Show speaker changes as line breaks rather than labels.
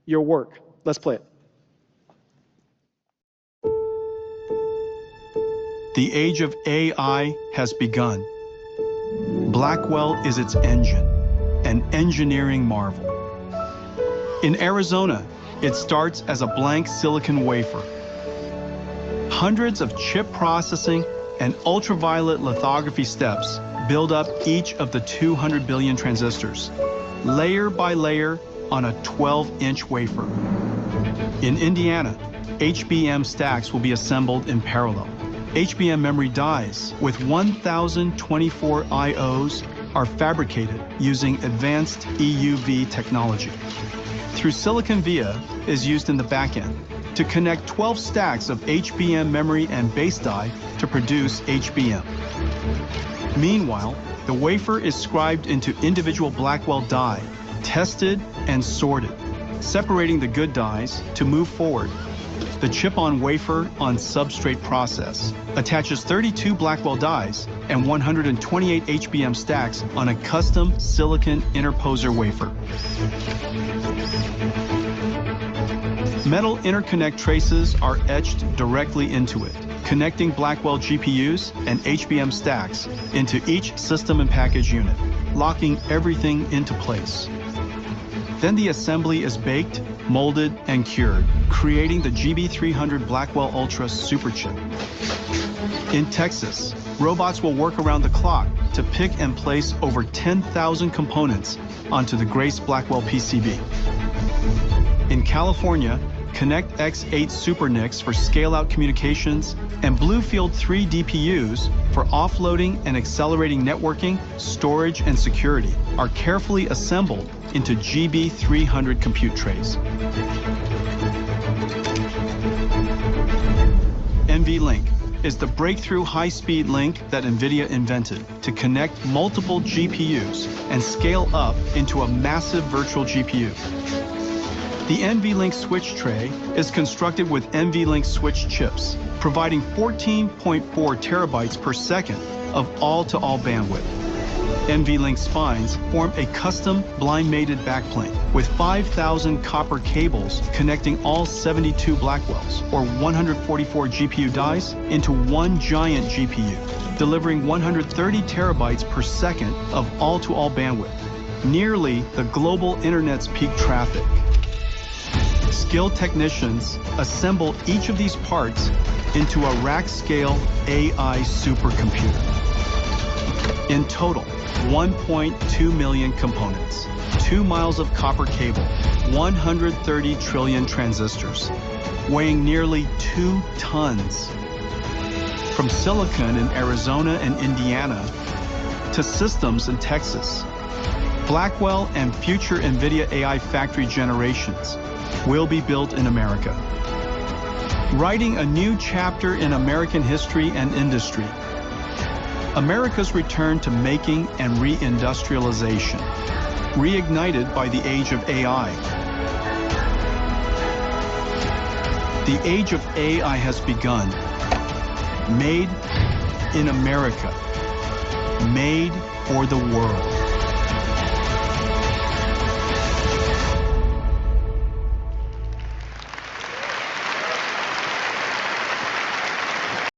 your work. Let's play it.
The age of AI has begun. Blackwell is its engine, an engineering marvel. In Arizona, it starts as a blank silicon wafer. Hundreds of chip processing and ultraviolet lithography steps build up each of the 200 billion transistors, layer by layer on a 12-inch wafer. In Indiana, HBM stacks will be assembled in parallel. HBM memory dies with 1,024 IOs are fabricated using advanced EUV technology. Through silicon via is used in the backend to connect 12 stacks of HBM memory and base die to produce HBM. Meanwhile, the wafer is scribed into individual Blackwell die, tested and sorted, separating the good dies to move forward. The chip-on-wafer-on-substrate process attaches 32 Blackwell dies and 128 HBM stacks on a custom silicon interposer wafer. Metal interconnect traces are etched directly into it, connecting Blackwell GPUs and HBM stacks into each system and package unit, locking everything into place. Then the assembly is baked, molded, and cured, creating the GB300 Blackwell Ultra Superchip. In Texas, robots will work around the clock to pick and place over 10,000 components onto the Grace Blackwell PCB. In California, Connect X8 SuperNICs for scale-out communications and Bluefield 3 DPUs for offloading and accelerating networking, storage, and security are carefully assembled into GB300 compute trays. NVLink is the breakthrough high-speed link that Nvidia invented to connect multiple GPUs and scale up into a massive virtual GPU. The NVLink switch tray is constructed with NVLink switch chips, providing 14.4 terabytes per second of all-to-all bandwidth. NVLink spines form a custom blind-mated backplane with 5,000 copper cables connecting all 72 Blackwells, or 144 GPU dies, into one giant GPU, delivering 130 terabytes per second of all-to-all bandwidth, nearly the global internet's peak traffic. Skilled technicians assemble each of these parts into a rack-scale AI supercomputer. In total, 1.2 million components, 2 miles of copper cable, 130 trillion transistors, weighing nearly 2 tons. From silicon in Arizona and Indiana to systems in Texas, Blackwell and future Nvidia AI factory generations will be built in America. Writing a new chapter in American history and industry. America's return to making and reindustrialization, reignited by the age of AI. The age of AI has begun. Made in America. Made for the world.